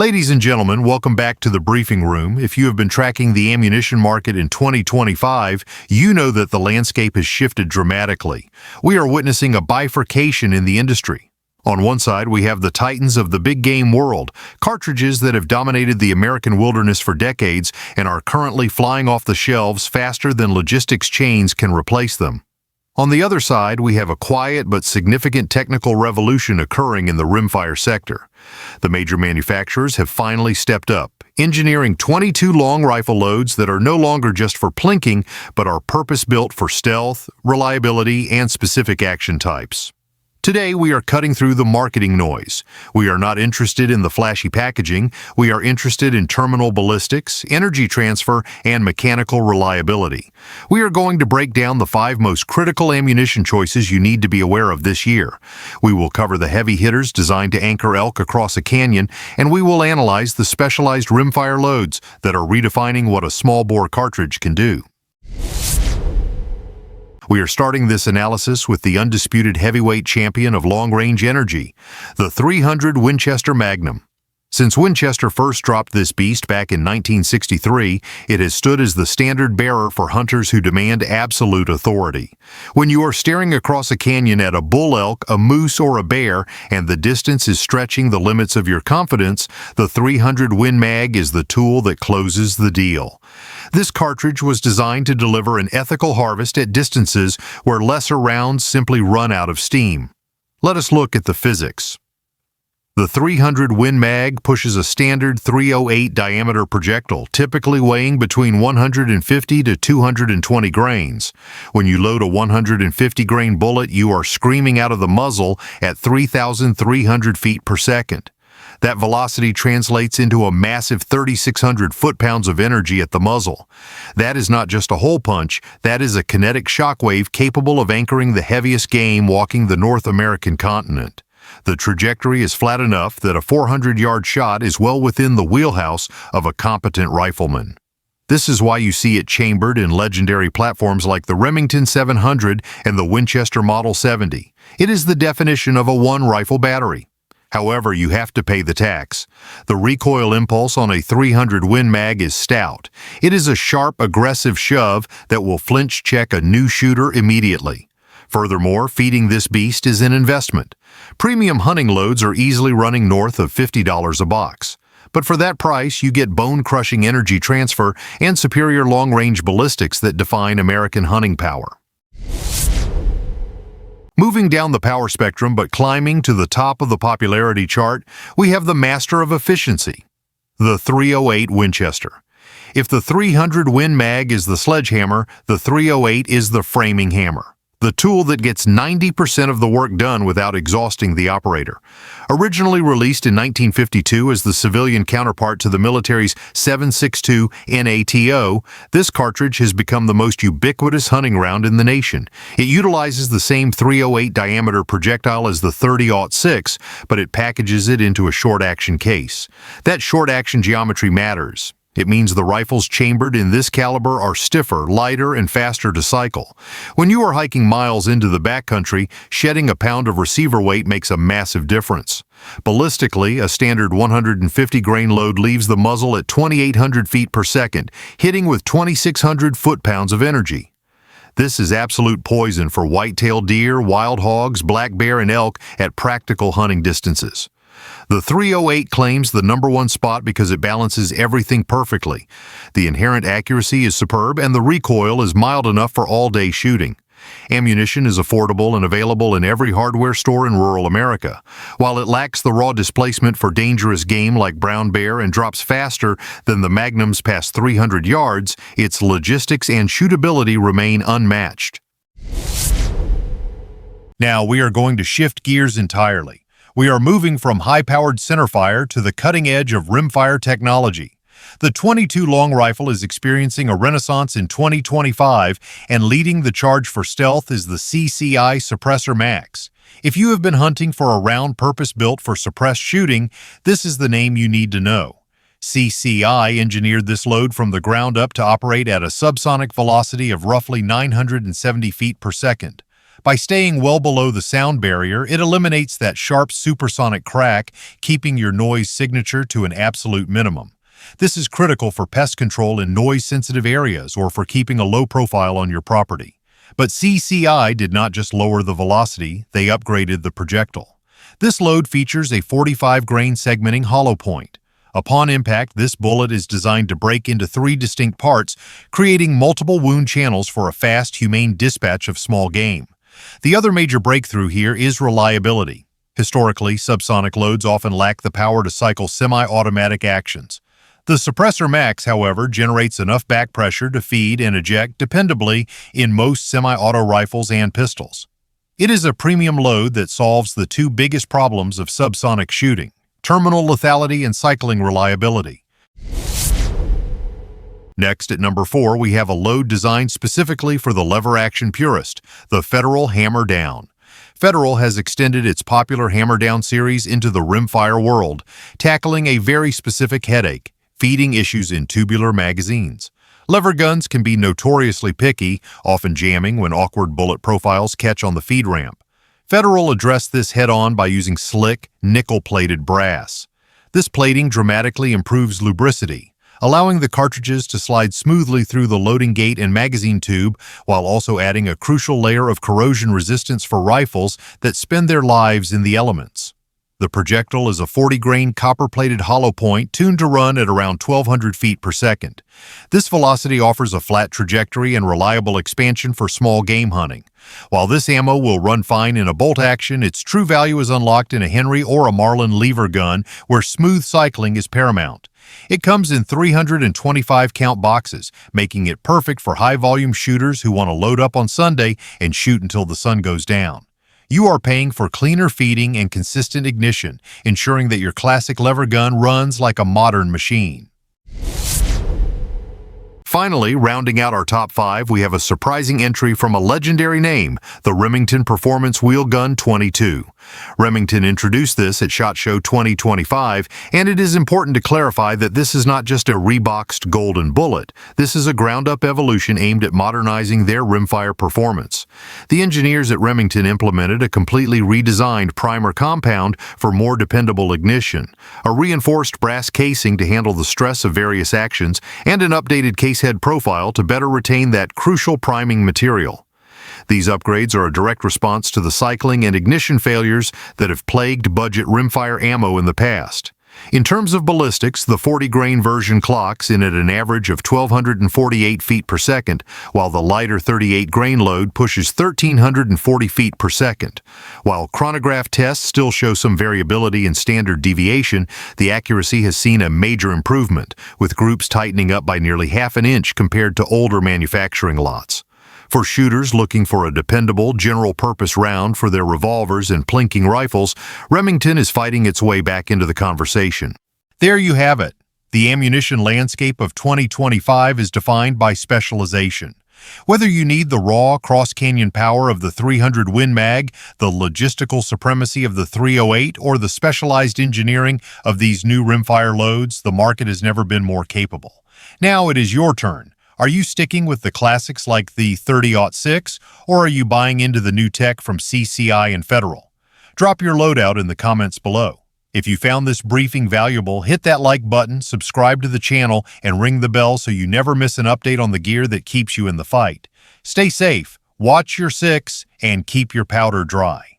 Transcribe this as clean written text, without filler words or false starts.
Ladies and gentlemen, welcome back to the briefing room. If you have been tracking the ammunition market in 2025, you know that the landscape has shifted dramatically. We are witnessing a bifurcation in the industry. On one side, we have the titans of the big game world, cartridges that have dominated the American wilderness for decades and are currently flying off the shelves faster than logistics chains can replace them. On the other side, we have a quiet but significant technical revolution occurring in the rimfire sector. The major manufacturers have finally stepped up, engineering 22 long rifle loads that are no longer just for plinking, but are purpose-built for stealth, reliability, and specific action types. Today, we are cutting through the marketing noise. We are not interested in the flashy packaging. We are interested in terminal ballistics, energy transfer, and mechanical reliability. We are going to break down the 5 most critical ammunition choices you need to be aware of this year. We will cover the heavy hitters designed to anchor elk across a canyon, and we will analyze the specialized rimfire loads that are redefining what a small-bore cartridge can do. We are starting this analysis with the undisputed heavyweight champion of long-range energy, the .300 Winchester Magnum. Since Winchester first dropped this beast back in 1963, it has stood as the standard bearer for hunters who demand absolute authority. When you are staring across a canyon at a bull elk, a moose, or a bear, and the distance is stretching the limits of your confidence, the .300 Win Mag is the tool that closes the deal. This cartridge was designed to deliver an ethical harvest at distances where lesser rounds simply run out of steam. Let us look at the physics. The .300 Win Mag pushes a standard .308 diameter projectile, typically weighing between 150 to 220 grains. When you load a 150 grain bullet, you are screaming out of the muzzle at 3,300 feet per second. That velocity translates into a massive 3,600 foot-pounds of energy at the muzzle. That is not just a hole punch, that is a kinetic shockwave capable of anchoring the heaviest game walking the North American continent. The trajectory is flat enough that a 400-yard shot is well within the wheelhouse of a competent rifleman. This is why you see it chambered in legendary platforms like the Remington 700 and the Winchester Model 70. It is the definition of a one-rifle battery. However, you have to pay the tax. The recoil impulse on a .300 Win Mag is stout. It is a sharp, aggressive shove that will flinch check a new shooter immediately. Furthermore, feeding this beast is an investment. Premium hunting loads are easily running north of $50 a box. But for that price, you get bone-crushing energy transfer and superior long-range ballistics that define American hunting power. Moving down the power spectrum but climbing to the top of the popularity chart, we have the master of efficiency, the .308 Winchester. If the .300 Win Mag is the sledgehammer, the .308 is the framing hammer, the tool that gets 90% of the work done without exhausting the operator. Originally released in 1952 as the civilian counterpart to the military's .762 NATO, this cartridge has become the most ubiquitous hunting round in the nation. It utilizes the same .308 diameter projectile as the .30-06, but it packages it into a short-action case. That short-action geometry matters. It means the rifles chambered in this caliber are stiffer, lighter, and faster to cycle. When you are hiking miles into the backcountry, shedding a pound of receiver weight makes a massive difference. Ballistically, a standard 150 grain load leaves the muzzle at 2,800 feet per second, hitting with 2,600 foot-pounds of energy. This is absolute poison for whitetail deer, wild hogs, black bear, and elk at practical hunting distances. The .308 claims the #1 spot because it balances everything perfectly. The inherent accuracy is superb and the recoil is mild enough for all-day shooting. Ammunition is affordable and available in every hardware store in rural America. While it lacks the raw displacement for dangerous game like brown bear and drops faster than the Magnums past 300 yards, its logistics and shootability remain unmatched. Now we are going to shift gears entirely. We are moving from high-powered centerfire to the cutting edge of rimfire technology. The .22 long rifle is experiencing a renaissance in 2025, and leading the charge for stealth is the CCI Suppressor Max. If you have been hunting for a round purpose-built for suppressed shooting, this is the name you need to know. CCI engineered this load from the ground up to operate at a subsonic velocity of roughly 970 feet per second. By staying well below the sound barrier, it eliminates that sharp supersonic crack, keeping your noise signature to an absolute minimum. This is critical for pest control in noise-sensitive areas or for keeping a low profile on your property. But CCI did not just lower the velocity, they upgraded the projectile. This load features a 45-grain segmenting hollow point. Upon impact, this bullet is designed to break into 3 distinct parts, creating multiple wound channels for a fast, humane dispatch of small game. The other major breakthrough here is reliability. Historically, subsonic loads often lack the power to cycle semi-automatic actions. The Suppressor Max, however, generates enough back pressure to feed and eject dependably in most semi-auto rifles and pistols. It is a premium load that solves the 2 biggest problems of subsonic shooting: terminal lethality and cycling reliability. Next, at number 4, we have a load designed specifically for the lever-action purist, the Federal Hammer Down. Federal has extended its popular Hammer Down series into the rimfire world, tackling a very specific headache: feeding issues in tubular magazines. Lever guns can be notoriously picky, often jamming when awkward bullet profiles catch on the feed ramp. Federal addressed this head-on by using slick, nickel-plated brass. This plating dramatically improves lubricity, allowing the cartridges to slide smoothly through the loading gate and magazine tube while also adding a crucial layer of corrosion resistance for rifles that spend their lives in the elements. The projectile is a 40-grain copper-plated hollow point tuned to run at around 1,200 feet per second. This velocity offers a flat trajectory and reliable expansion for small game hunting. While this ammo will run fine in a bolt action, its true value is unlocked in a Henry or a Marlin lever gun, where smooth cycling is paramount. It comes in 325-count boxes, making it perfect for high-volume shooters who want to load up on Sunday and shoot until the sun goes down. You are paying for cleaner feeding and consistent ignition, ensuring that your classic lever gun runs like a modern machine. Finally, rounding out our top 5, we have a surprising entry from a legendary name, the Remington Performance Wheel Gun 22. Remington introduced this at SHOT Show 2025, and it is important to clarify that this is not just a reboxed golden bullet. This is a ground-up evolution aimed at modernizing their rimfire performance. The engineers at Remington implemented a completely redesigned primer compound for more dependable ignition, a reinforced brass casing to handle the stress of various actions, and an updated case head profile to better retain that crucial priming material. These upgrades are a direct response to the cycling and ignition failures that have plagued budget rimfire ammo in the past. In terms of ballistics, the 40-grain version clocks in at an average of 1,248 feet per second, while the lighter 38-grain load pushes 1,340 feet per second. While chronograph tests still show some variability in standard deviation, the accuracy has seen a major improvement, with groups tightening up by nearly half an inch compared to older manufacturing lots. For shooters looking for a dependable, general-purpose round for their revolvers and plinking rifles, Remington is fighting its way back into the conversation. There you have it. The ammunition landscape of 2025 is defined by specialization. Whether you need the raw, cross-canyon power of the 300 Win Mag, the logistical supremacy of the 308, or the specialized engineering of these new rimfire loads, the market has never been more capable. Now it is your turn. Are you sticking with the classics like the 30-06, or are you buying into the new tech from CCI and Federal? Drop your loadout in the comments below. If you found this briefing valuable, hit that like button, subscribe to the channel, and ring the bell so you never miss an update on the gear that keeps you in the fight. Stay safe, watch your 6, and keep your powder dry.